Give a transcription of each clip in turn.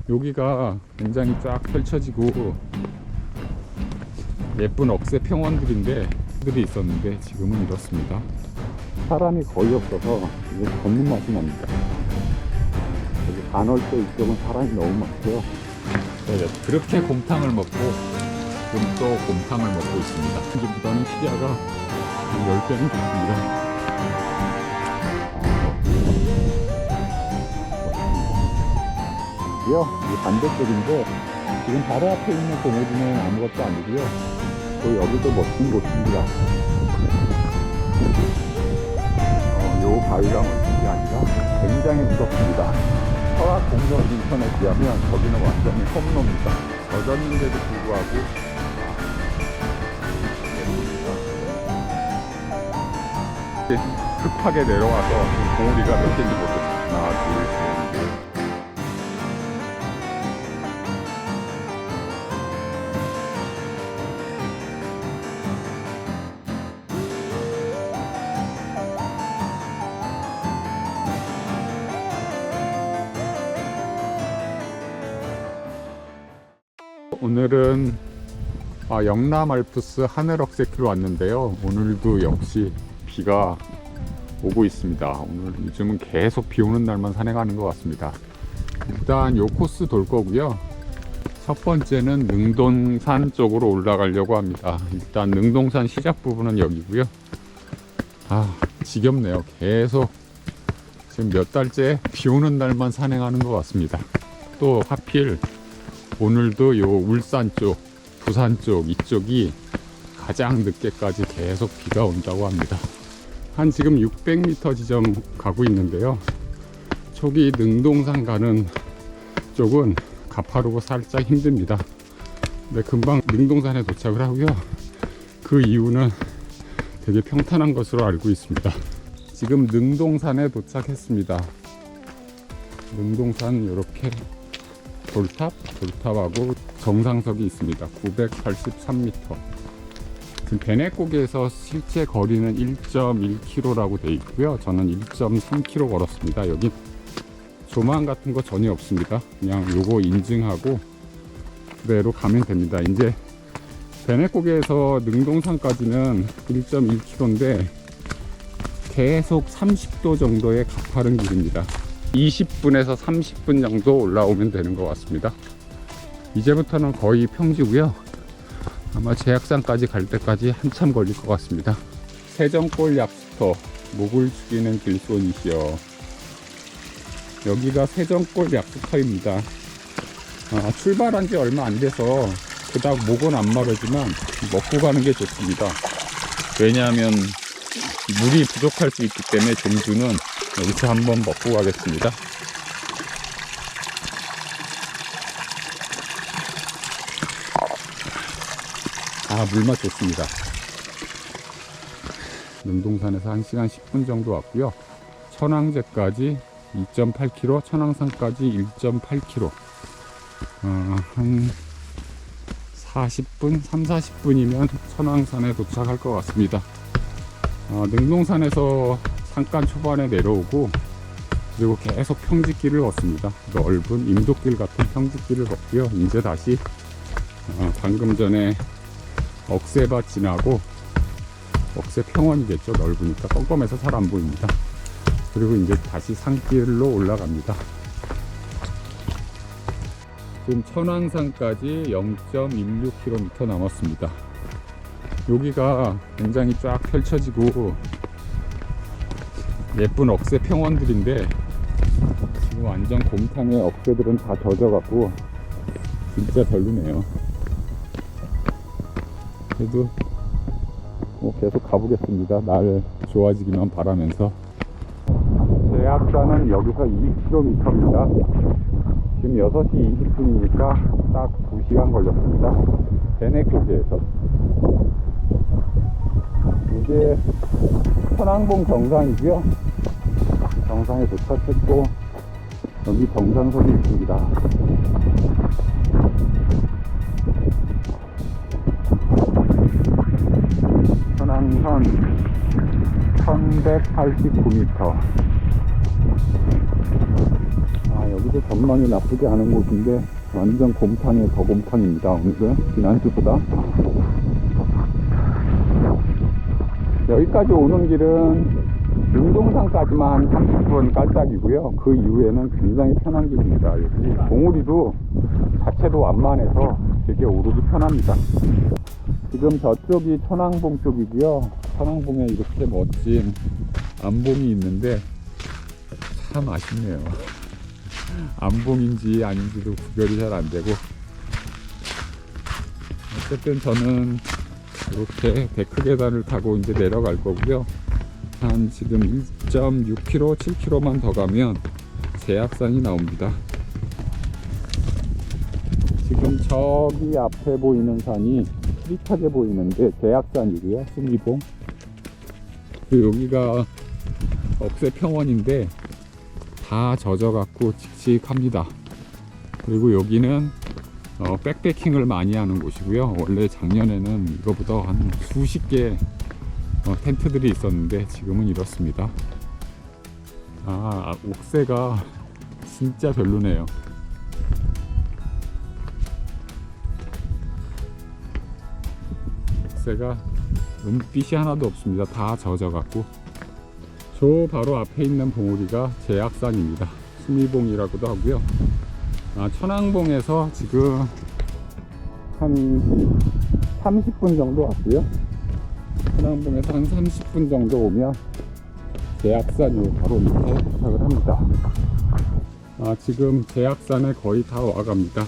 여기가 굉장히 쫙 펼쳐지고 예쁜 억새 평원들인데 들이 있었는데 지금은 이렇습니다. 사람이 거의 없어서 이게 걷는 맛이 납니다. 여기 간월대 이쪽은 사람이 너무 많고요. 그렇게 곰탕을 먹고 지금 또 곰탕을 먹고 있습니다. 이제보다는 시야가 10배는 좋습니다. 이 반대쪽인데 지금 바로 앞에 있는 공호진은 아무것도 아니고요. 또 여기도 멋진 곳입니다. 요 바위가 멋진 게 아니라 굉장히 무섭습니다. 설악 공정 인천에 비하면 저기는 완전히 험로입니다. 젖었는데도 불구하고 급하게 내려와서 봉우리가 몇 개인지 모르겠어요. 하나, 둘, 셋. 오늘은 영남 알프스 하늘억새길로 왔는데요. 오늘도 역시 비가 오고 있습니다. 오늘 요즘은 계속 비 오는 날만 산행하는 것 같습니다. 일단 요 코스 돌 거고요. 첫 번째는 능동산 쪽으로 올라가려고 합니다. 일단 능동산 시작 부분은 여기고요. 지겹네요. 계속 지금 몇 달째 비 오는 날만 산행하는 것 같습니다. 또 하필 오늘도 요 울산 쪽, 부산 쪽 이쪽이 가장 늦게까지 계속 비가 온다고 합니다. 한 지금 600m 지점 가고 있는데요. 초기 능동산 가는 쪽은 가파르고 살짝 힘듭니다. 근데 금방 능동산에 도착을 하고요. 그 이유는 되게 평탄한 것으로 알고 있습니다. 지금 능동산에 도착했습니다. 능동산 이렇게 돌탑하고 정상석이 있습니다. 983m. 지금 배내고개에서 실제 거리는 1.1km라고 되어 있고요. 저는 1.3km 걸었습니다. 여기 조망 같은 거 전혀 없습니다. 그냥 요거 인증하고 그대로 가면 됩니다. 이제 배내고개에서 능동산까지는 1.1km인데 계속 30도 정도의 가파른 길입니다. 20분에서 30분 정도 올라오면 되는 것 같습니다. 이제부터는 거의 평지고요. 아마 제약산까지 갈 때까지 한참 걸릴 것 같습니다. 세정골 약수터, 목을 죽이는 길손이시여. 여기가 세정골 약수터입니다. 출발한 지 얼마 안 돼서 그닥 목은 안 마르지만 먹고 가는 게 좋습니다. 왜냐하면 물이 부족할 수 있기 때문에 종주는 여기서 한번 먹고 가겠습니다. 물맛 좋습니다. 능동산에서 1시간 10분 정도 왔고요. 천왕제까지 2.8km, 천왕산까지 1.8km. 한 40분, 3-40분이면 천왕산에 도착할 것 같습니다. 능동산에서 잠깐 초반에 내려오고 그리고 계속 평지길을 걷습니다. 넓은 임도길 같은 평지길을 걷고요. 이제 다시 방금 전에 억새밭 지나고 억새 평원이겠죠. 넓으니까 껌껌해서 잘 안 보입니다. 그리고 이제 다시 산길로 올라갑니다. 지금 천왕산까지 0.16km 남았습니다. 여기가 굉장히 쫙 펼쳐지고 예쁜 억새 평원들인데 지금 완전 곰탕에 억새들은 다 젖어갖고 진짜 별로네요. 그래도 계속 가보겠습니다. 날 좋아지기만 바라면서. 제약산은 여기서 2km입니다. 지금 6시 20분이니까 딱 2시간 걸렸습니다. 배내고개에서. 이게 천왕봉 정상이고요. 정상에 도착했고 여기 정상석이 있습니다. 천왕선 1189m. 여기도 전망이 나쁘지 않은 곳인데 완전 곰탕에 더 곰탕입니다. 오늘은 지난주보다. 여기까지 오는 길은 운동산까지만 30분 깔짝이고요. 그 이후에는 굉장히 편한 길입니다. 여기 봉우리도 자체도 완만해서 되게 오르기 편합니다. 지금 저쪽이 천왕봉 쪽이고요. 천왕봉에 이렇게 멋진 안봉이 있는데 참 아쉽네요. 안봉인지 아닌지도 구별이 잘 안되고, 어쨌든 저는 이렇게 데크 계단을 타고 이제 내려갈 거고요. 한 지금 1.6km, 7km만 더 가면 제약산이 나옵니다. 지금 저기 앞에 보이는 산이 흐릿하게 보이는데 제약산이고요. 수미봉. 여기가 억새평원인데 다 젖어갖고 칙칙합니다. 그리고 여기는 백패킹을 많이 하는 곳이고요. 원래 작년에는 이거보다 한 수십 개 텐트들이 있었는데 지금은 이렇습니다. 옥새가 진짜 별로네요. 옥새가 은빛이 하나도 없습니다. 다 젖어갖고. 저 바로 앞에 있는 봉우리가 제약산입니다. 수미봉이라고도 하고요. 천왕봉에서 지금 한 30분 정도 왔고요. 천왕봉에서 한 30분 정도 오면 제약산이 바로 밑에 도착을 합니다. 지금 제약산에 거의 다 와갑니다.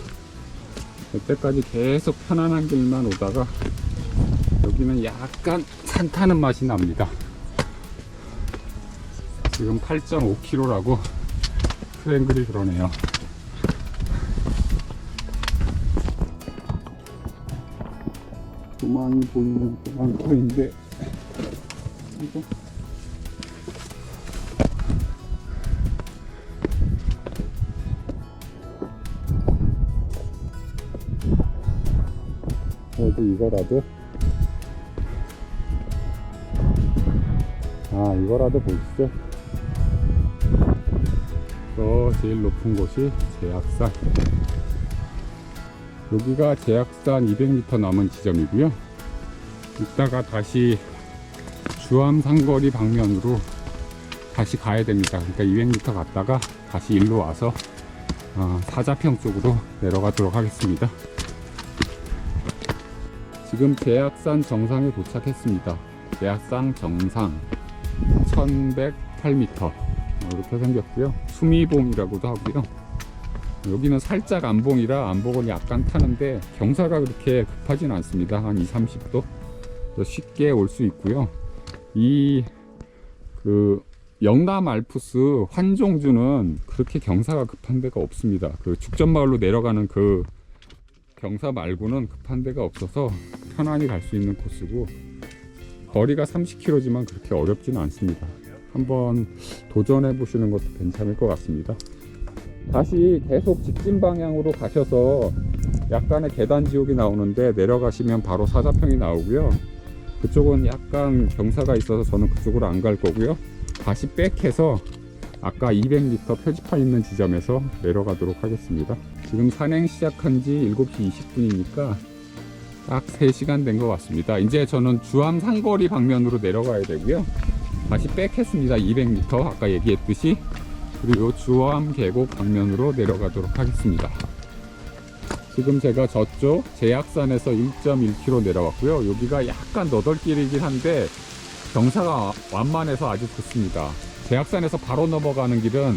이때까지 계속 편안한 길만 오다가 여기는 약간 산 타는 맛이 납니다. 지금 8.5km라고 트랭글이 그러네요. 도망이 보이는 도망터인데 이거 그래도 이거라도 이거라도 보시죠. 저 제일 높은 곳이 제약산. 여기가 제약산 200m 남은 지점이고요. 이따가 다시 주암 상거리 방면으로 다시 가야 됩니다. 그러니까 200m 갔다가 다시 일로 와서 사자평 쪽으로 내려가도록 하겠습니다. 지금 제약산 정상에 도착했습니다. 제약산 정상 1108m 이렇게 생겼고요. 수미봉이라고도 하고요. 여기는 살짝 안봉이라 안봉을 약간 타는데 경사가 그렇게 급하진 않습니다. 한 20-30도 쉽게 올 수 있고요. 영남 알프스 환종주는 그렇게 경사가 급한 데가 없습니다. 그 축전마을로 내려가는 그 경사 말고는 급한 데가 없어서 편안히 갈 수 있는 코스고, 거리가 30km지만 그렇게 어렵지는 않습니다. 한번 도전해 보시는 것도 괜찮을 것 같습니다. 다시 계속 직진 방향으로 가셔서 약간의 계단 지옥이 나오는데 내려가시면 바로 사자평이 나오고요. 그쪽은 약간 경사가 있어서 저는 그쪽으로 안 갈 거고요. 다시 백해서 아까 200m 표지판 있는 지점에서 내려가도록 하겠습니다. 지금 산행 시작한 지 7시 20분이니까 딱 3시간 된 것 같습니다. 이제 저는 주암 상거리 방면으로 내려가야 되고요. 다시 백했습니다. 200m 아까 얘기했듯이. 그리고 주암 계곡 방면으로 내려가도록 하겠습니다. 지금 제가 저쪽 제약산에서 1.1km 내려왔고요. 여기가 약간 너덜길이긴 한데 경사가 완만해서 아주 좋습니다. 제약산에서 바로 넘어가는 길은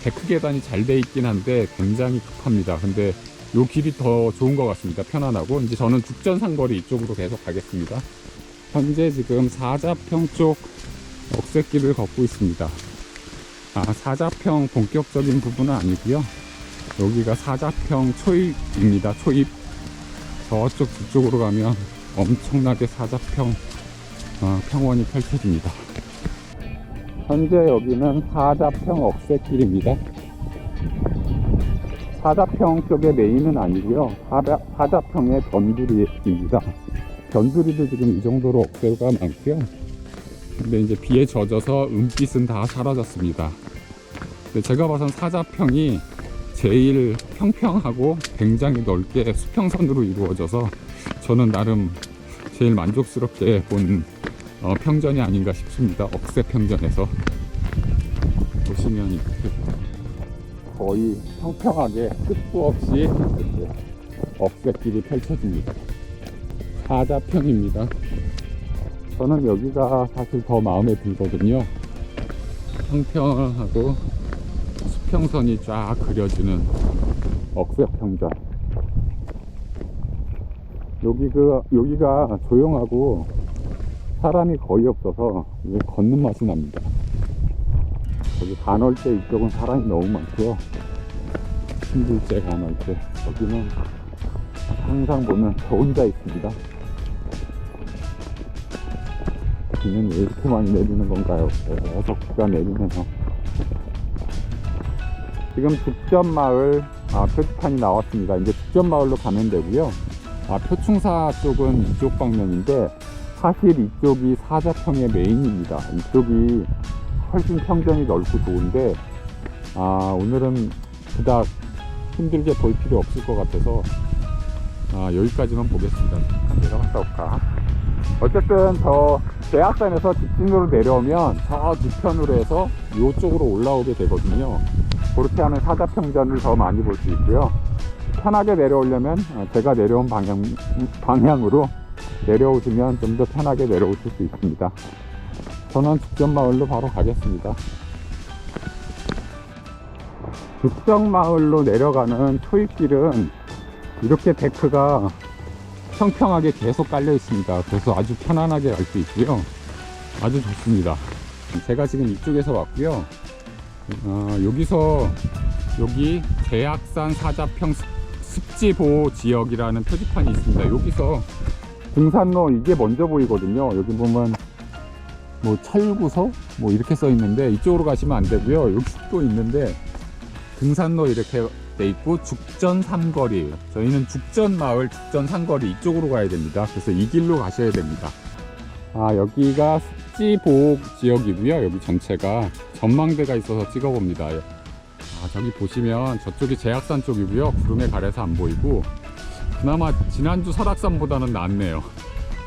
데크 계단이 잘 돼 있긴 한데 굉장히 급합니다. 근데 요 길이 더 좋은 것 같습니다. 편안하고. 이제 저는 죽전상거리 이쪽으로 계속 가겠습니다. 현재 지금 사자평 쪽 억새길을 걷고 있습니다. 사자평 본격적인 부분은 아니고요. 여기가 사자평 초입입니다. 초입. 저쪽 뒤쪽으로 가면 엄청나게 사자평 평원이 펼쳐집니다. 현재 여기는 사자평 억새길입니다. 사자평 쪽의 메인은 아니고요. 사자평의 변두리입니다. 변두리도 지금 이 정도로 억새가 많고요. 근데 이제 비에 젖어서 은빛은 다 사라졌습니다. 근데 제가 봐선 사자평이 제일 평평하고 굉장히 넓게 수평선으로 이루어져서 저는 나름 제일 만족스럽게 본 평전이 아닌가 싶습니다. 억새 평전에서 보시면 이렇게 거의 평평하게 끝도 없이 이렇게 억새길이 펼쳐집니다. 사자평입니다. 저는 여기가 사실 더 마음에 들거든요. 평평하고 수평선이 쫙 그려지는 억새평전. 여기가 조용하고 사람이 거의 없어서 걷는 맛이 납니다. 여기 간월대 이쪽은 사람이 너무 많고요. 신불제 간월대 여기는 항상 보면 저 혼자 있습니다. 비는 왜 이렇게 많이 내리는 건가요? 계속 비가 내리면서. 지금 죽전마을 표지판이 나왔습니다. 이제 죽전마을로 가면 되고요. 표충사 쪽은 이쪽 방면인데 사실 이쪽이 사자평의 메인입니다. 이쪽이 훨씬 평전이 넓고 좋은데 오늘은 그닥 힘들게 볼 필요 없을 것 같아서 여기까지만 보겠습니다. 잠깐 내려갔다 올까. 어쨌든 저 대학산에서 직진으로 내려오면 저 뒤편으로 해서 이쪽으로 올라오게 되거든요. 그렇게 하면 사자평전을 더 많이 볼 수 있고요. 편하게 내려오려면 제가 내려온 방향으로 내려오시면 좀 더 편하게 내려오실 수 있습니다. 저는 죽전마을로 바로 가겠습니다. 죽전마을로 내려가는 초입길은 이렇게 데크가 평평하게 계속 깔려 있습니다. 그래서 아주 편안하게 갈 수 있고요. 아주 좋습니다. 제가 지금 이쪽에서 왔고요. 여기 대학산 사자평 습지보호 지역이라는 표지판이 있습니다. 여기서 등산로 이게 먼저 보이거든요. 여기 보면 뭐 철구소 뭐 이렇게 써 있는데 이쪽으로 가시면 안 되고요. 여기 또 있는데 등산로 이렇게 돼 있고 죽전 삼거리, 저희는 죽전마을 죽전 삼거리 이쪽으로 가야 됩니다. 그래서 이 길로 가셔야 됩니다. 여기가 습지보호 지역이고요. 여기 전체가 전망대가 있어서 찍어봅니다. 저기 보시면 저쪽이 제약산 쪽이고요. 구름에 가려서 안 보이고 그나마 지난주 설악산보다는 낫네요.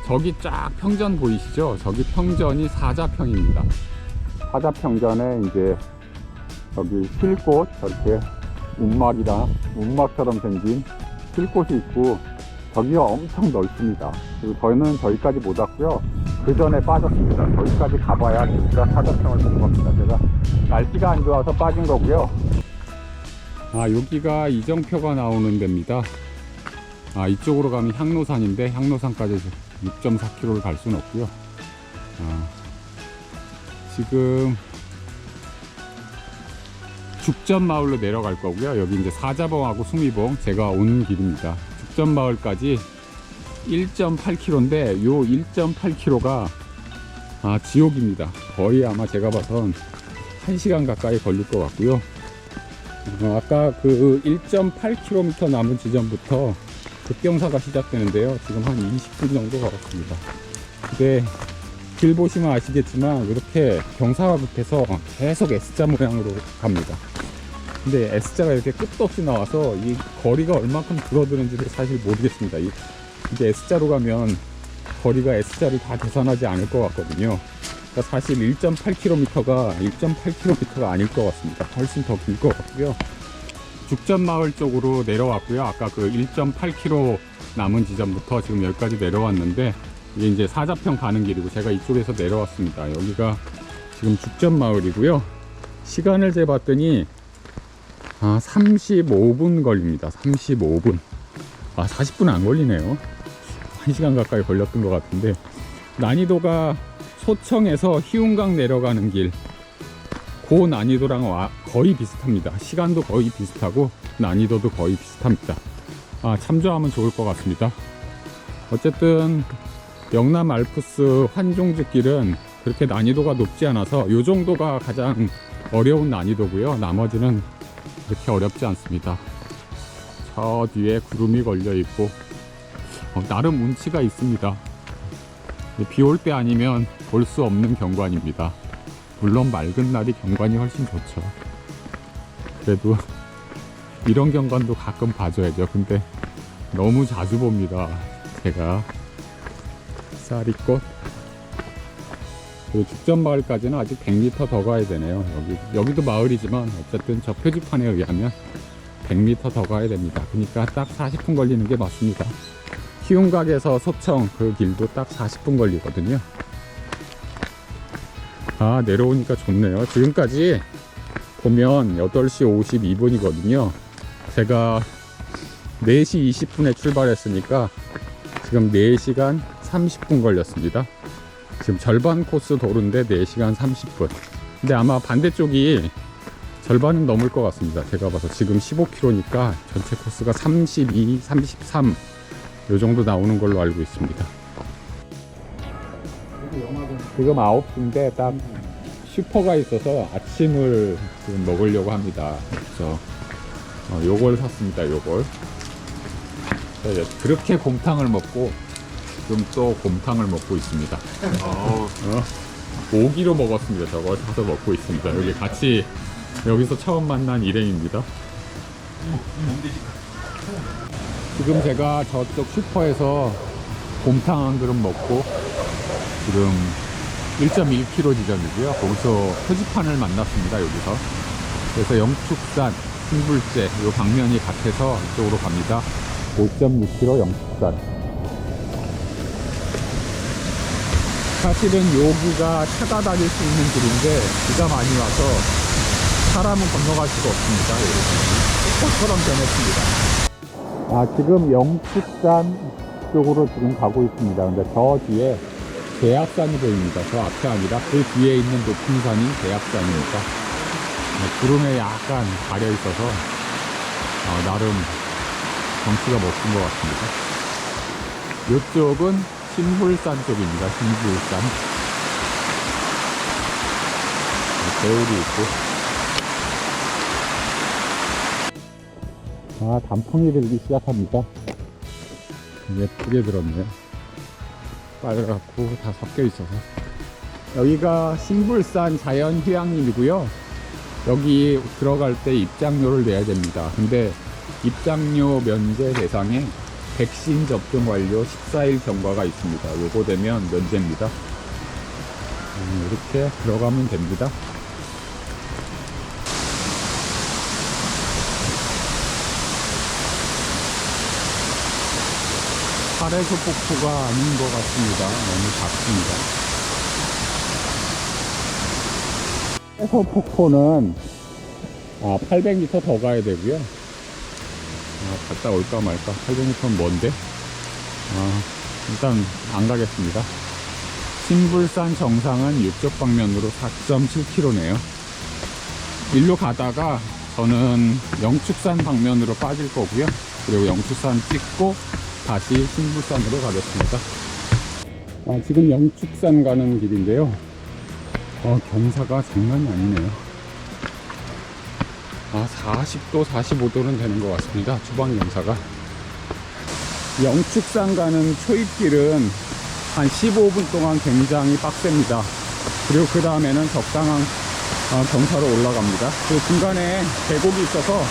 저기 쫙 평전 보이시죠? 저기 평전이 사자평입니다. 사자평전에 이제 여기 쉴곳 저렇게 운막처럼 생긴 쉴곳이 있고 저기가 엄청 넓습니다. 그리고 저희는 저기까지 못 왔고요. 그 전에 빠졌습니다. 저기까지 가봐야 진짜 사자평을 본 겁니다. 제가 날씨가 안 좋아서 빠진 거고요. 여기가 이정표가 나오는 데입니다. 이쪽으로 가면 향로산인데 향로산까지 6.4km를 갈 수는 없고요. 지금 죽전마을로 내려갈 거고요. 여기 이제 사자봉하고 수미봉 제가 온 길입니다. 죽전마을까지 1.8km인데 요 1.8km가 지옥입니다. 거의 아마 제가 봐선 1시간 가까이 걸릴 것 같고요. 아까 그 1.8km 남은 지점부터 급경사가 시작되는데요. 지금 한 20분 정도 걸었습니다. 근데 길 보시면 아시겠지만 이렇게 경사가 급해서 계속 S자 모양으로 갑니다. 근데 S자가 이렇게 끝도 없이 나와서 이 거리가 얼마큼 줄어드는지를 사실 모르겠습니다. 이게 S자로 가면 거리가 S자를 다 계산하지 않을 것 같거든요. 그러니까 사실 1.8km가 아닐 것 같습니다. 훨씬 더 길 것 같고요. 죽전마을 쪽으로 내려왔고요. 아까 그 1.8km 남은 지점부터 지금 여기까지 내려왔는데 이게 이제 사자평 가는 길이고 제가 이쪽에서 내려왔습니다. 여기가 지금 죽전마을이고요. 시간을 재봤더니 35분 걸립니다. 35분. 40분 안 걸리네요. 1시간 가까이 걸렸던 것 같은데 난이도가 소청에서 희운강 내려가는 길 그 난이도랑 거의 비슷합니다. 시간도 거의 비슷하고 난이도도 거의 비슷합니다. 참조하면 좋을 것 같습니다. 어쨌든 영남 알프스 환종지길은 그렇게 난이도가 높지 않아서 이 정도가 가장 어려운 난이도고요. 나머지는 그렇게 어렵지 않습니다. 저 뒤에 구름이 걸려 있고 나름 운치가 있습니다. 비 올 때 아니면 볼 수 없는 경관입니다. 물론 맑은 날이 경관이 훨씬 좋죠. 그래도 이런 경관도 가끔 봐줘야죠. 근데 너무 자주 봅니다. 제가 쌀이꽃. 그리고 죽전마을까지는 아직 100m 더 가야 되네요. 여기도 마을이지만 어쨌든 저 표지판에 의하면 100m 더 가야 됩니다. 그러니까 딱 40분 걸리는 게 맞습니다. 희운각에서 소청 그 길도 딱 40분 걸리거든요. 아, 내려오니까 좋네요. 지금까지 보면 8시 52분이거든요. 제가 4시 20분에 출발했으니까 지금 4시간 30분 걸렸습니다. 지금 절반 코스 도로인데 4시간 30분. 근데 아마 반대쪽이 절반은 넘을 것 같습니다. 제가 봐서 지금 15km니까 전체 코스가 32, 33 요 정도 나오는 걸로 알고 있습니다. 지금 9시인데 딱 슈퍼가 있어서 아침을 지금 먹으려고 합니다. 그래서 요걸 샀습니다. 요걸. 그렇게 곰탕을 먹고 지금 또 곰탕을 먹고 있습니다. 오기로 먹었습니다. 저걸 사서 먹고 있습니다. 여기 같이 여기서 처음 만난 일행입니다. 지금 제가 저쪽 슈퍼에서 곰탕 한 그릇 먹고 지금 1.1km 지점이고요. 거기서 표지판을 만났습니다. 여기서. 그래서 영축산, 신불제 요 방면이 같아서 이쪽으로 갑니다. 5.6km 영축산. 사실은 여기가 차가 다닐 수 있는 길인데 비가 많이 와서 사람은 건너갈 수가 없습니다. 꽃처럼 변했습니다. 아, 지금 영축산 쪽으로 지금 가고 있습니다. 근데 저 뒤에 대악산이 보입니다. 저 앞에 아니라 그 뒤에 있는 높은 산이 대악산입니다. 구름에 약간 가려 있어서 나름 경치가 멋진 것 같습니다. 이쪽은 신불산 쪽입니다. 신불산. 개울이 있고. 단풍이 들기 시작합니다. 예쁘게 들었네요. 빨갛고 다 섞여 있어서. 여기가 신불산 자연휴양림이고요. 여기 들어갈 때 입장료를 내야 됩니다. 근데 입장료 면제 대상에 백신 접종 완료 14일 경과가 있습니다. 요거 되면 면제입니다. 이렇게 들어가면 됩니다. 파래소 폭포가 아닌 것 같습니다. 너무 작습니다. 파래소 폭포는 800m 더 가야 되고요. 갔다 올까 말까. 800m는 먼데 일단 안 가겠습니다. 신불산 정상은 이쪽 방면으로 4.7km네요 일로 가다가 저는 영축산 방면으로 빠질 거고요. 그리고 영축산 찍고 다시 신불산으로 가겠습니다. 지금 영축산 가는 길인데요. 경사가 장난이 아니네요. 40도, 45도는 되는 것 같습니다. 주방 경사가. 영축산 가는 초입길은 한 15분 동안 굉장히 빡셉니다. 그리고 그 다음에는 적당한 경사로 올라갑니다. 그리고 중간에 계곡이 있어서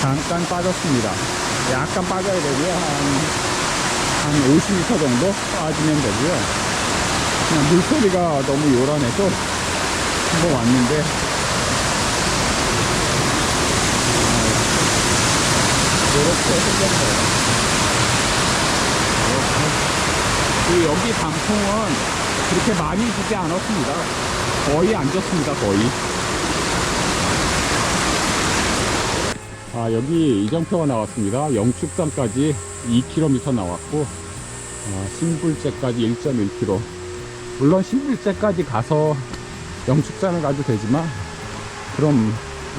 잠깐 빠졌습니다. 약간 빠져야 되고요. 한 50m 정도 빠지면 되고요. 그냥 물소리가 너무 요란해서 한번 왔는데 이렇게 생겼어요. 그리고 여기 단풍은 그렇게 많이 지지 않았습니다. 거의 안 졌습니다. 거의. 여기 이정표가 나왔습니다. 영축산까지 2km 나왔고 신불제까지 1.1km. 물론 신불제까지 가서 영축산을 가도 되지만 그럼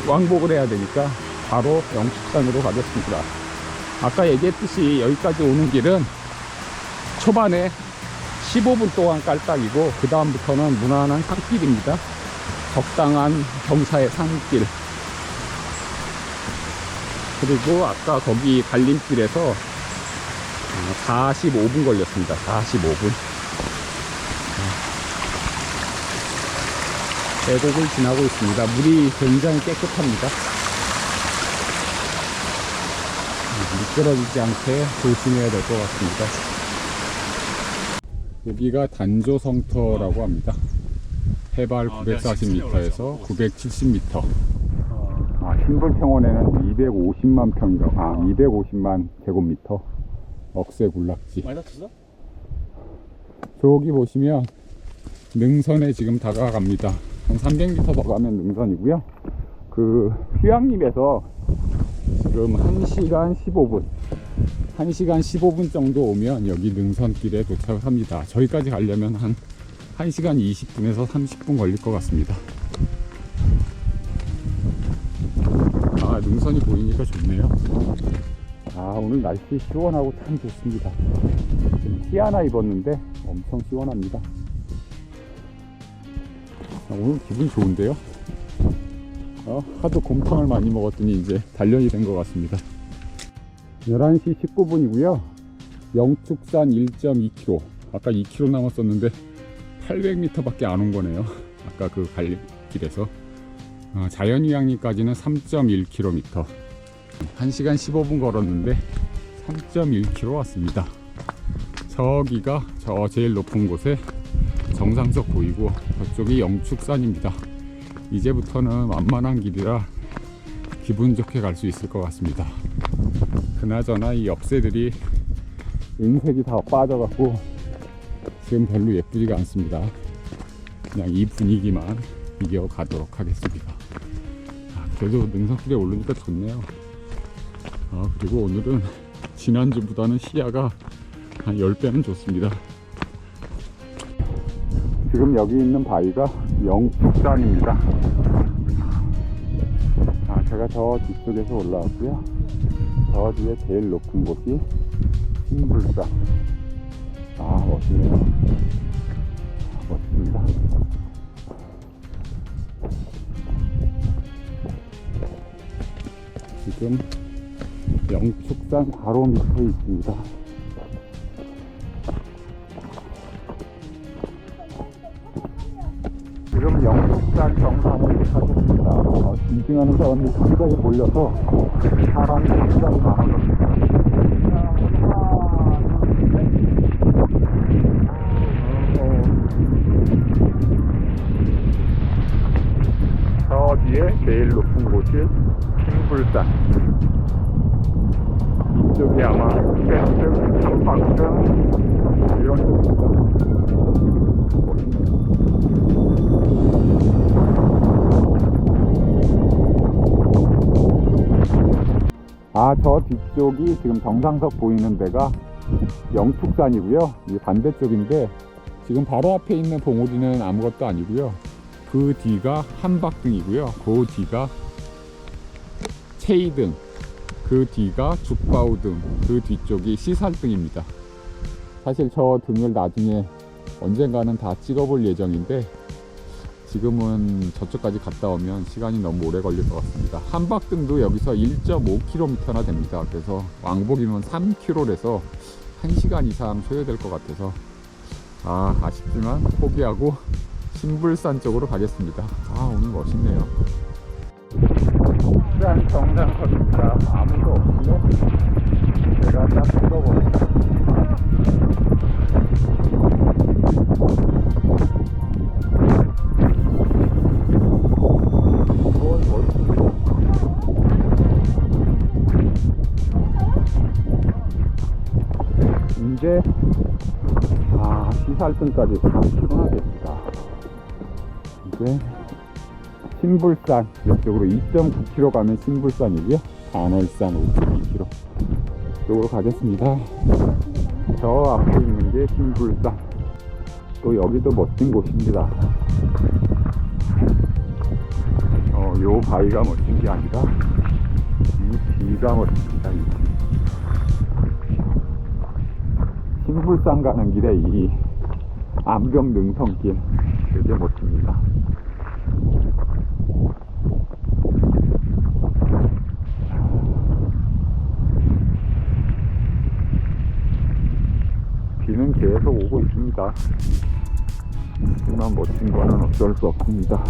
왕복을 해야 되니까 바로 영축산으로 가겠습니다. 아까 얘기했듯이 여기까지 오는 길은 초반에 15분 동안 깔딱이고 그 다음부터는 무난한 산길입니다. 적당한 경사의 산길. 그리고 아까 거기 갈림길에서 45분 걸렸습니다. 45분. 계곡을 지나고 있습니다. 물이 굉장히 깨끗합니다. 미끄러지지 않게 조심해야 될 것 같습니다. 여기가 단조성터라고 합니다. 해발 940m에서 970m. 신불평원에는 250만 평이라고. 250만 제곱미터. 억새군락지. 많이 다쳤어? 저기 보시면 능선에 지금 다가갑니다. 한 300m 더 가면 능선이고요. 그 휴양림에서 지금 1시간 15분 1시간 15분 정도 오면 여기 능선길에 도착을 합니다. 저기까지 가려면 한 1시간 20분에서 30분 걸릴 것 같습니다. 능선이 보이니까 좋네요. 오늘 날씨 시원하고 참 좋습니다. 지금 티 하나 입었는데 엄청 시원합니다. 오늘 기분 좋은데요. 하도 곰탕을 많이 먹었더니 이제 단련이 된 것 같습니다. 11시 19분이고요 영축산 1.2km. 아까 2km 남았었는데 800m 밖에 안 온 거네요. 아까 그 갈길에서. 자연휴양림까지는 3.1km. 1시간 15분 걸었는데 3.1km 왔습니다. 저기가 저 제일 높은 곳에 정상석 보이고 저쪽이 영축산입니다. 이제부터는 완만한 길이라 기분 좋게 갈 수 있을 것 같습니다. 그나저나 이 엽새들이 은색이 다 빠져갖고 지금 별로 예쁘지가 않습니다. 그냥 이 분위기만 이겨가도록 하겠습니다. 그래도 능선길에 오르니까 좋네요. 그리고 오늘은 지난주보다는 시야가 한 10배는 좋습니다. 지금 여기 있는 바위가 영축산입니다. 제가 저 뒤쪽에서 올라왔고요. 저 뒤에 제일 높은 곳이 신불산. 멋지네요. 멋집니다. 지금 영축산 바로 밑에 있습니다. 지금 영축산 정상에 도착했습니다. 인증하는 사람들이 굉장히 몰려서 사람이 굉장히 많아졌습니다. 저 뒤에 제일 높은 곳이 신불산. 이쪽이 아마 펜스, 삼박등 이런 쪽입니다. 저 뒤쪽이 지금 정상석 보이는 데가 영축산이고요. 이 반대쪽인데 지금 바로 앞에 있는 봉우리는 아무것도 아니고요. 그 뒤가 한박등이고요. 그 뒤가 체이등, 그 뒤가 죽바우등, 그 뒤쪽이 시살등입니다. 사실 저 등을 나중에 언젠가는 다 찍어볼 예정인데 지금은 저쪽까지 갔다 오면 시간이 너무 오래 걸릴 것 같습니다. 한박등도 여기서 1.5km나 됩니다. 그래서 왕복이면 3km라서 1시간 이상 소요될 것 같아서 아쉽지만 포기하고 신불산 쪽으로 가겠습니다. 오늘 멋있네요. 산 정상석입니다. 아무도 없는데 제가 딱 찍어봅니다. 이제 시살등까지 3km나 됩니다. 이제 신불산 이쪽으로 2.9km 가면 신불산이고요. 안월산 5.2km 이쪽으로 가겠습니다. 저 앞에 있는 게 신불산. 또 여기도 멋진 곳입니다. 요 바위가 멋진 게 아니라 이 뒤가 멋집니다. 이 뒤. 신불산 가는 길에 이 암벽 능선길 되게 멋집니다. 비는 계속 오고 있습니다. 하지만 멋진 거는 어쩔 수 없습니다.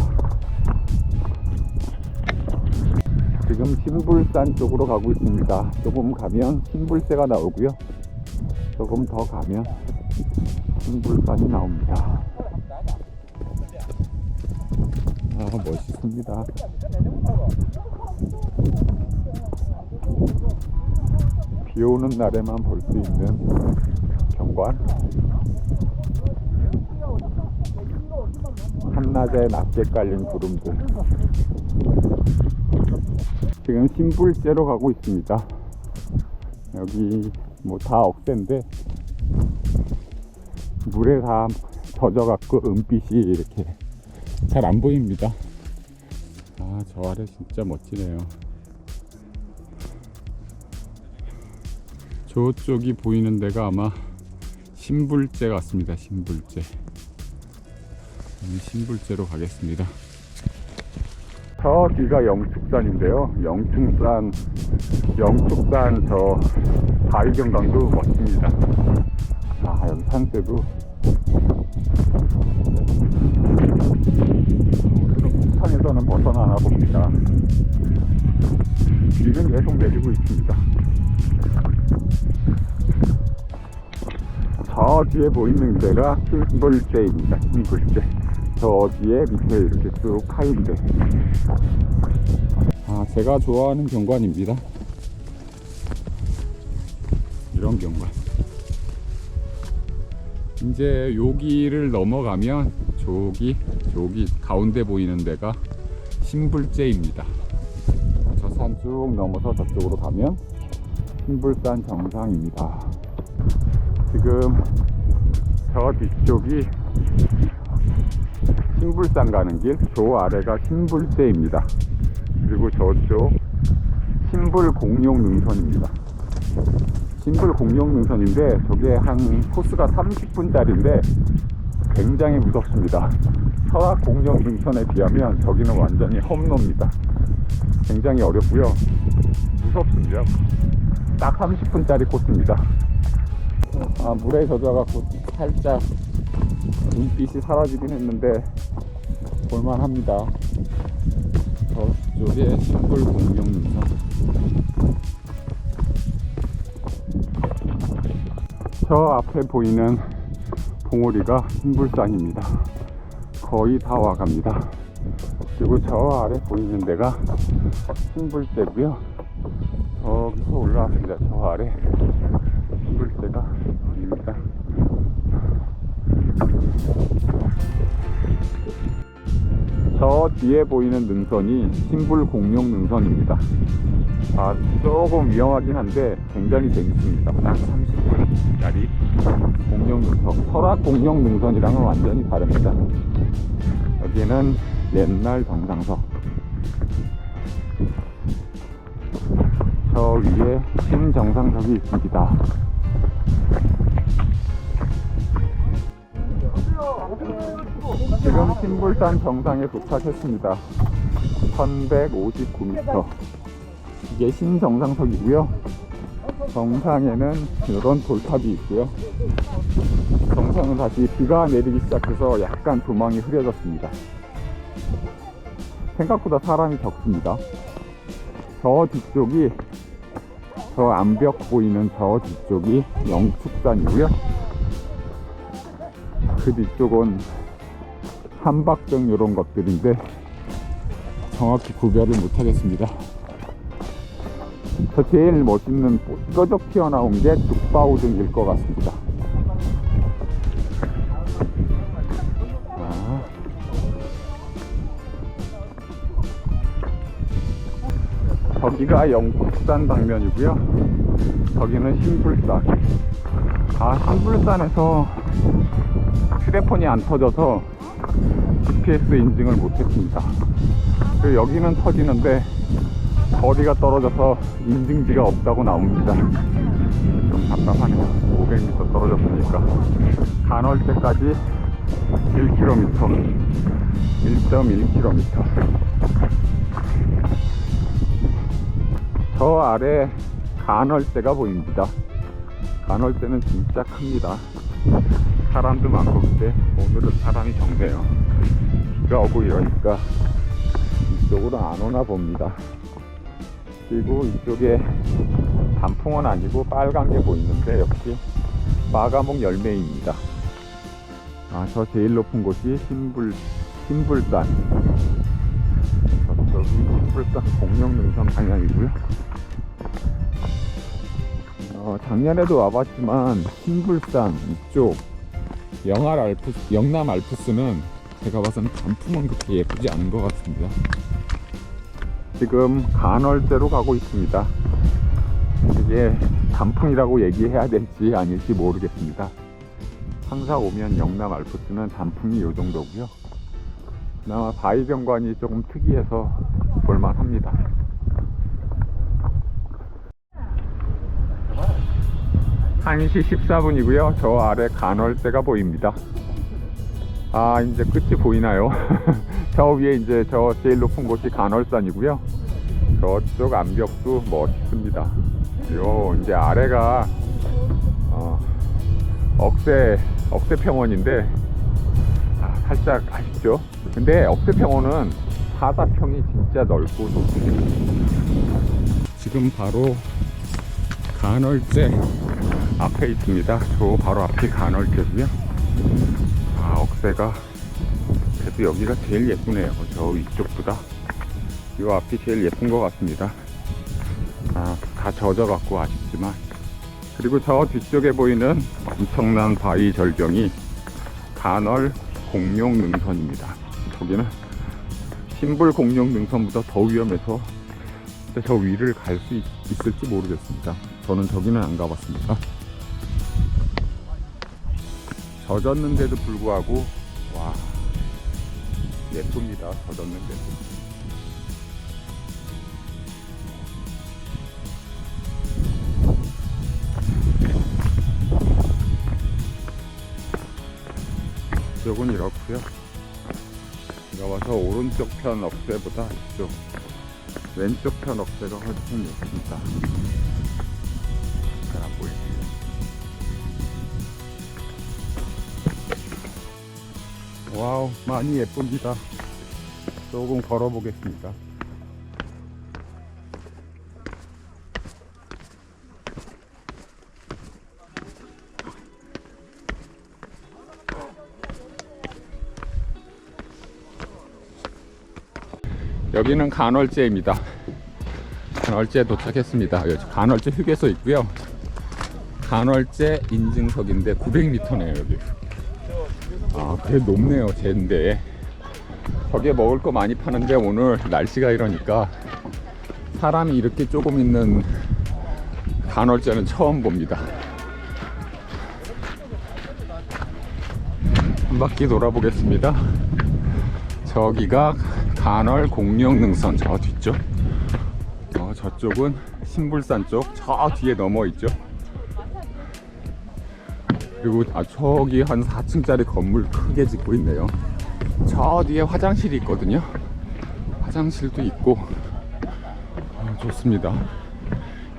지금 신불산 쪽으로 가고 있습니다. 조금 가면 신불새가 나오고요. 조금 더 가면 신불산이 나옵니다. 아, 멋있습니다. 비 오는 날에만 볼 수 있는 경관. 한낮에 낮게 깔린 구름들. 지금 신불제로 가고 있습니다. 여기 뭐 다 억새인데 물에 다 젖어갖고 은빛이 이렇게 잘 안 보입니다. 아, 저 아래 진짜 멋지네요. 저쪽이 보이는 데가 아마 신불제 같습니다. 신불제. 신불제로 가겠습니다. 저 뒤가 영축산인데요. 영축산 저 바위경관도 멋집니다. 아, 여기 산세도. 오늘은 북한에서는 벗어나나 봅니다. 비는 계속 내리고 있습니다. 저 뒤에 보이는 데가 신불제입니다. 신불제. 저 뒤에 밑에 이렇게 쭉 하인데. 아, 제가 좋아하는 경관입니다. 이런 경관. 이제 여기를 넘어가면 저기 가운데 보이는 데가 신불제입니다. 저 산 쭉 넘어서 저쪽으로 가면 신불산 정상입니다. 지금 저 뒤쪽이 신불산 가는 길, 저 아래가 신불제입니다. 그리고 저쪽 신불공룡능선입니다. 신불공룡능선인데 저게 한 코스가 30분짜리인데 굉장히 무섭습니다. 설악공룡능선에 비하면 저기는 완전히 험로입니다. 굉장히 어렵고요. 무섭습니다. 딱 30분짜리 코스입니다. 아, 물에 젖어갖고 살짝 눈빛이 사라지긴 했는데 볼만합니다. 저쪽에 신불공룡능선. 저 앞에 보이는 봉우리가 신불산입니다. 거의 다 와갑니다. 그리고 저 아래 보이는 데가 신불제고요. 저기서 올라왔습니다. 저 아래 신불제가 보입니다. 저 뒤에 보이는 능선이 신불공룡능선입니다. 아, 조금 위험하긴 한데 굉장히 재밌습니다. 딱 30분짜리 공룡능선. 설악공룡능선이랑은 완전히 다릅니다. 여기는 옛날 정상석. 저 위에 신정상석이 있습니다. 지금 신불산 정상에 도착했습니다. 1159m. 이게 신정상석이고요. 정상에는 이런 돌탑이 있고요. 정상은 다시 비가 내리기 시작해서 약간 조망이 흐려졌습니다. 생각보다 사람이 적습니다. 저 뒤쪽이, 저 암벽 보이는 저 뒤쪽이 영축산이고요. 그 뒤쪽은 한박등 이런 것들인데 정확히 구별을 못하겠습니다. 저 제일 멋있는 뾰족 튀어나온 게 죽바우등일 것 같습니다. 저기가 영축산 방면이고요. 저기는 신불산. 아, 신불산에서 휴대폰이 안 터져서 GPS 인증을 못했습니다. 그리고 여기는 터지는데 거리가 떨어져서 인증지가 없다고 나옵니다. 좀 답답하네요. 500m 떨어졌으니까. 간월대까지 1km, 1.1km. 저 아래 간월대가 보입니다. 간월대는 진짜 큽니다. 사람도 많고, 근데 오늘은 사람이 적네요. 비가 오고 이러니까 이쪽으로 안 오나 봅니다. 그리고 이쪽에 단풍은 아니고 빨간 게 보이는데 역시 마가목 열매입니다. 아, 저 제일 높은 곳이 신불산. 저쪽이 신불산 공룡능선 방향이고요. 작년에도 와봤지만 신불산 이쪽 영남 알프스는 제가 봐서는 단풍은 그렇게 예쁘지 않은 것 같습니다. 지금 간월제로 가고 있습니다. 이게 단풍이라고 얘기해야 될지 아닐지 모르겠습니다. 항상 오면 영남 알프스는 단풍이 요 정도고요. 그나마 바위경관이 조금 특이해서 볼만합니다. 1시 14분이고요. 저 아래 간월제가 보입니다. 아, 이제 끝이 보이나요? 저 위에 이제 저 제일 높은 곳이 간월산이고요. 저쪽 암벽도 멋있습니다. 요 이제 아래가 억새평원인데 살짝 아쉽죠? 근데 억새평원은 사다평이 진짜 넓고 좋습니다. 지금 바로 간월제 앞에 있습니다. 저 바로 앞이 간월제고요. 억새가 그래도 여기가 제일 예쁘네요. 저 위쪽보다 이 앞이 제일 예쁜 것 같습니다. 다 젖어갖고 아쉽지만. 그리고 저 뒤쪽에 보이는 엄청난 바위 절경이 간월 공룡능선입니다. 거기는 신불 공룡능선보다 더 위험해서 저 위를 갈 수 있을지 모르겠습니다. 저는 저기는 안 가봤습니다. 젖었는데도 불구하고 와, 예쁩니다. 젖었는데도. 이쪽은 이렇고요. 제가 봐서 오른쪽 편 억새보다 이쪽 왼쪽 편 억새가 훨씬 예쁩니다. 잘 안 보이네요. 와우, 많이 예쁩니다. 조금 걸어보겠습니다. 여기는 간월제입니다. 간월제에 도착했습니다. 간월제 휴게소 있고요. 간월제 인증석인데 900m네요 여기. 그래 높네요 제인데. 저기에 먹을 거 많이 파는데 오늘 날씨가 이러니까 사람이 이렇게 조금 있는 간월제는 처음 봅니다. 한 바퀴 돌아보겠습니다. 저기가 간월 공룡능선 저 뒤쪽. 저쪽은 신불산 쪽 저 뒤에 넘어 있죠. 그리고 저기 한 4층짜리 건물 크게 짓고 있네요. 저 뒤에 화장실이 있거든요. 화장실도 있고 좋습니다.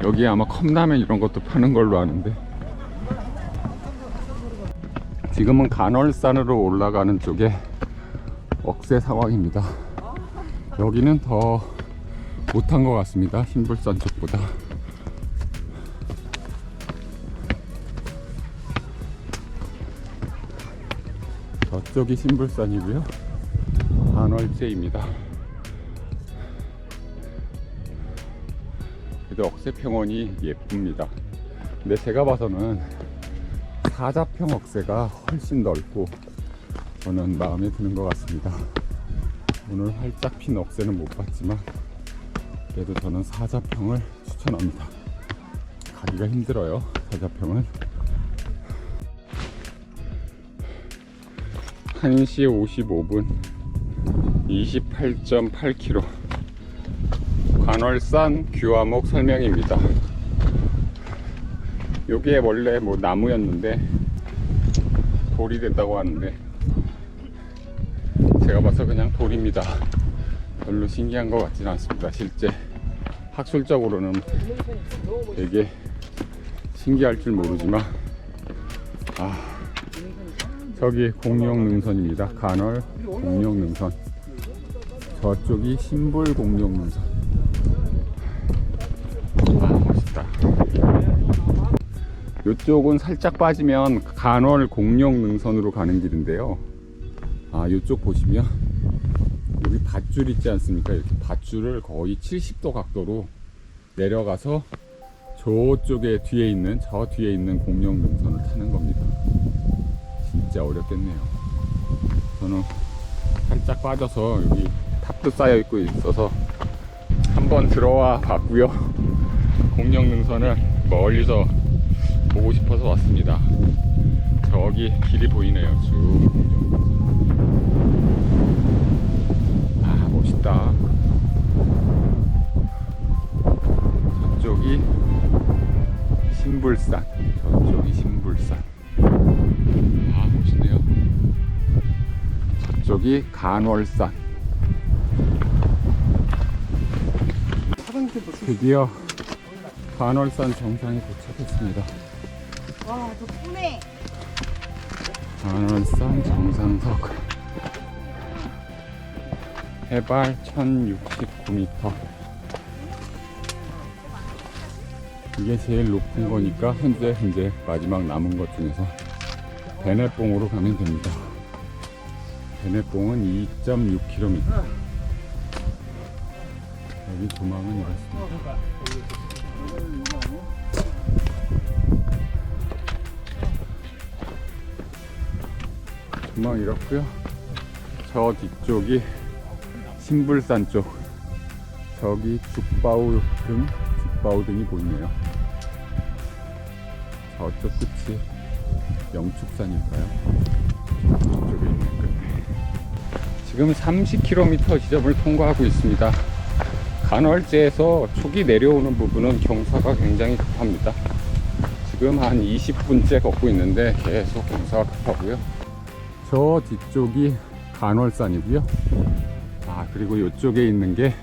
여기에 아마 컵라면 이런 것도 파는 걸로 아는데. 지금은 간월산으로 올라가는 쪽에 억새 상황입니다. 여기는 더 못한 것 같습니다. 신불산 쪽보다. 저쪽이 신불산이고요. 간월제입니다. 그래도 억새평원이 예쁩니다. 근데 제가 봐서는 사자평 억새가 훨씬 넓고 저는 마음에 드는 것 같습니다. 오늘 활짝 핀 억새는 못 봤지만 그래도 저는 사자평을 추천합니다. 가기가 힘들어요. 사자평은 1시 55분 28.8km 간월산 규화목 설명입니다. 여기에 원래 뭐 나무였는데 돌이 됐다고 하는데 제가 봐서 그냥 돌입니다. 별로 신기한 것 같지는 않습니다. 실제 학술적으로는 되게 신기할 줄 모르지만 저기 공룡능선입니다. 간월 공룡능선. 저쪽이 신불 공룡능선. 이쪽은 살짝 빠지면 간월 공룡 능선으로 가는 길인데요. 이쪽 보시면 여기 밧줄 있지 않습니까? 이렇게 밧줄을 거의 70도 각도로 내려가서 저쪽에 뒤에 있는 공룡 능선을 타는 겁니다. 진짜 어렵겠네요. 저는 살짝 빠져서 여기 탑도 쌓여 있고 있어서 한번 들어와 봤고요. 공룡 능선을 멀리서 보고 싶어서 왔습니다. 저기 길이 보이네요. 쭉 공룡 능선. 멋있다. 저쪽이 신불산, 저쪽이 신불산. 멋있네요. 저쪽이 간월산. 드디어 간월산 정상에 도착했습니다. 와, 덕분에 간월산 정상석. 해발 1069m. 이게 제일 높은 거니까 현재 마지막 남은 것 중에서 베네봉으로 가면 됩니다. 베네봉은 2.6km. 여기 조망은 이렇습니다. 조망 이렇고요. 저 뒤쪽이 신불산 쪽. 저기 죽바우등이 보이네요. 저쪽 끝이 영축산일까요? 저쪽에 있는 끝. 지금 30km 지점을 통과하고 있습니다. 간월제에서 초기 내려오는 부분은 경사가 굉장히 급합니다. 지금 한 20분째 걷고 있는데 계속 경사가 급하고요. 저 뒤쪽이 간월산이고요. 그리고 이쪽에 있는 게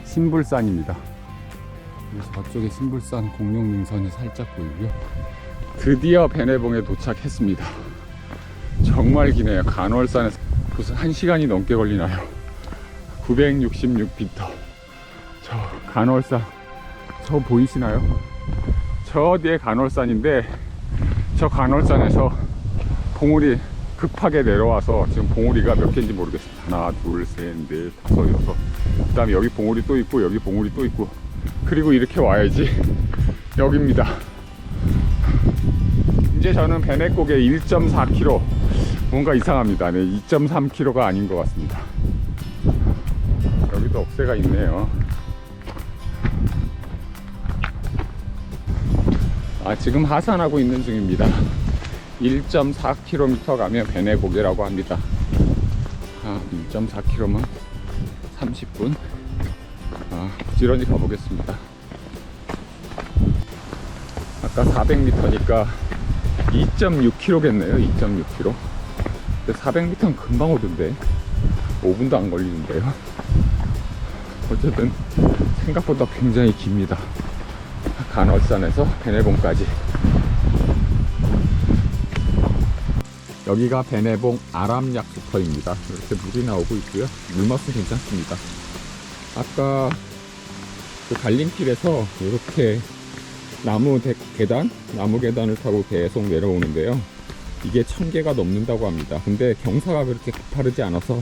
신불산입니다. 저쪽에 신불산 공룡 능선이 살짝 보이고요. 드디어 베네봉에 도착했습니다. 정말 기네요. 간월산에서 무슨 1시간이 넘게 걸리나요? 966m. 저 간월산, 저 보이시나요? 저 뒤에 간월산인데, 저 간월산에서 봉우리 급하게 내려와서 지금 봉우리가 몇 개인지 모르겠습니다. 하나, 둘, 셋, 넷, 다섯, 여섯. 그 다음에 여기 봉우리 또 있고, 여기 봉우리 또 있고, 그리고 이렇게 와야지 여기입니다. 이제 저는 베네곡에 1.4km, 뭔가 이상합니다. 2.3km가 아닌 것 같습니다. 여기도 억새가 있네요. 지금 하산하고 있는 중입니다. 1.4km 가면 베네곡이라고 합니다. 1.4km면 30분. 부지런히 가보겠습니다. 아까 400m니까 2.6km겠네요. 2.6km. 근데 400m는 금방 오던데 5분도 안 걸리는데요. 어쨌든 생각보다 굉장히 깁니다. 간월산에서 베네봉까지. 여기가 베네봉 아람약수터입니다. 이렇게 물이 나오고 있고요. 물맛은 괜찮습니다. 아까 그 갈림길에서 이렇게 나무 계단을 타고 계속 내려오는데요. 이게 1000개가 넘는다고 합니다. 근데 경사가 그렇게 가파르지 않아서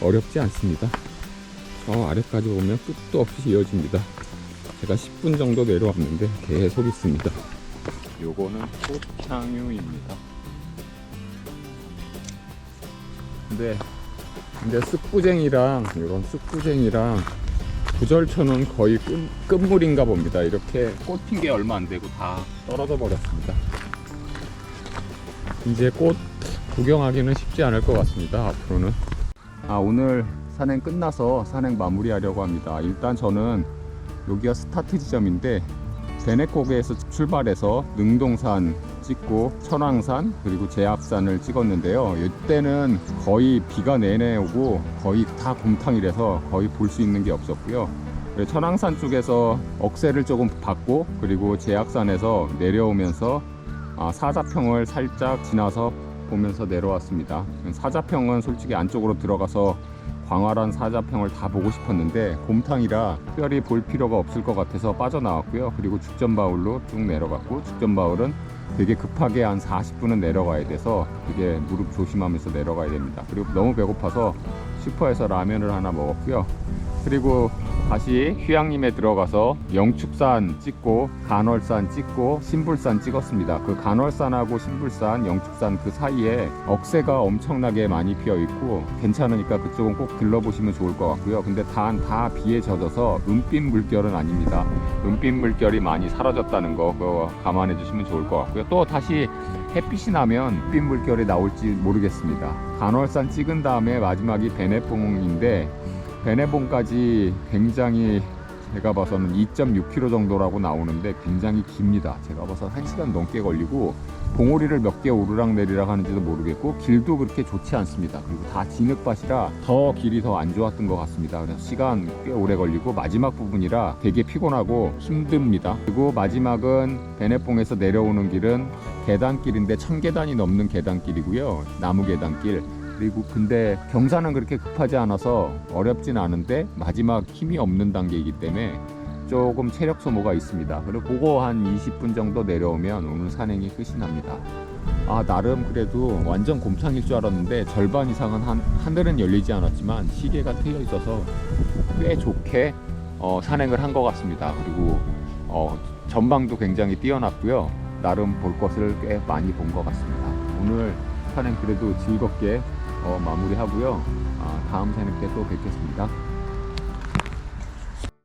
어렵지 않습니다. 저 아래까지 오면 끝도 없이 이어집니다. 제가 10분 정도 내려왔는데 계속 있습니다. 요거는 꽃향유입니다. 근데 쓱부쟁이랑 이런 쓱부쟁이랑 구절초는 거의 끝물인가 봅니다. 이렇게 꽃 핀 게 얼마 안 되고 다 떨어져 버렸습니다. 이제 꽃 구경하기는 쉽지 않을 것 같습니다. 앞으로는. 오늘 산행 끝나서 산행 마무리하려고 합니다. 일단 저는 여기가 스타트 지점인데 베네곡에서 출발해서 능동산 찍고 천왕산 그리고 제압산을 찍었는데요. 이때는 거의 비가 내내 오고 거의 다 곰탕이라서 거의 볼 수 있는 게 없었고요. 천왕산 쪽에서 억새를 조금 봤고, 그리고 제압산에서 내려오면서 사자평을 살짝 지나서 보면서 내려왔습니다. 사자평은 솔직히 안쪽으로 들어가서 광활한 사자평을 다 보고 싶었는데 곰탕이라 특별히 볼 필요가 없을 것 같아서 빠져나왔고요. 그리고 죽전바울로 쭉 내려갔고, 죽전바울은 되게 급하게 한 40분은 내려가야 돼서 되게 무릎 조심하면서 내려가야 됩니다. 그리고 너무 배고파서 슈퍼에서 라면을 하나 먹었고요. 그리고 다시 휴양림에 들어가서 영축산 찍고 간월산 찍고 신불산 찍었습니다. 그 간월산하고 신불산, 영축산 그 사이에 억새가 엄청나게 많이 피어 있고 괜찮으니까 그쪽은 꼭 들러보시면 좋을 것 같고요. 근데 다 비에 젖어서 은빛 물결은 아닙니다. 은빛 물결이 많이 사라졌다는 거 그거 감안해 주시면 좋을 것 같고요. 또 다시 햇빛이 나면 은빛 물결이 나올지 모르겠습니다. 간월산 찍은 다음에 마지막이 베네봉인데 베네봉까지 굉장히 제가 봐서는 2.6km 정도라고 나오는데 굉장히 깁니다. 제가 봐서 1시간 넘게 걸리고 봉우리를 몇 개 오르락내리락 하는지도 모르겠고 길도 그렇게 좋지 않습니다. 그리고 다 진흙밭이라 더 길이 더 안 좋았던 것 같습니다. 그래서 시간 꽤 오래 걸리고 마지막 부분이라 되게 피곤하고 힘듭니다. 그리고 마지막은 베네봉에서 내려오는 길은 계단길인데 1000계단이 넘는 계단길이고요. 나무 계단길. 그리고 근데 경사는 그렇게 급하지 않아서 어렵진 않은데 마지막 힘이 없는 단계이기 때문에 조금 체력 소모가 있습니다. 그리고 그거 한 20분 정도 내려오면 오늘 산행이 끝이 납니다. 나름 그래도 완전 곰탕일 줄 알았는데 절반 이상은 하늘은 열리지 않았지만 시계가 트여 있어서 꽤 좋게 산행을 한 것 같습니다. 그리고 전망도 굉장히 뛰어났고요. 나름 볼 것을 꽤 많이 본 것 같습니다. 오늘 산행 그래도 즐겁게 마무리하고요. 다음 산행 때 또 뵙겠습니다.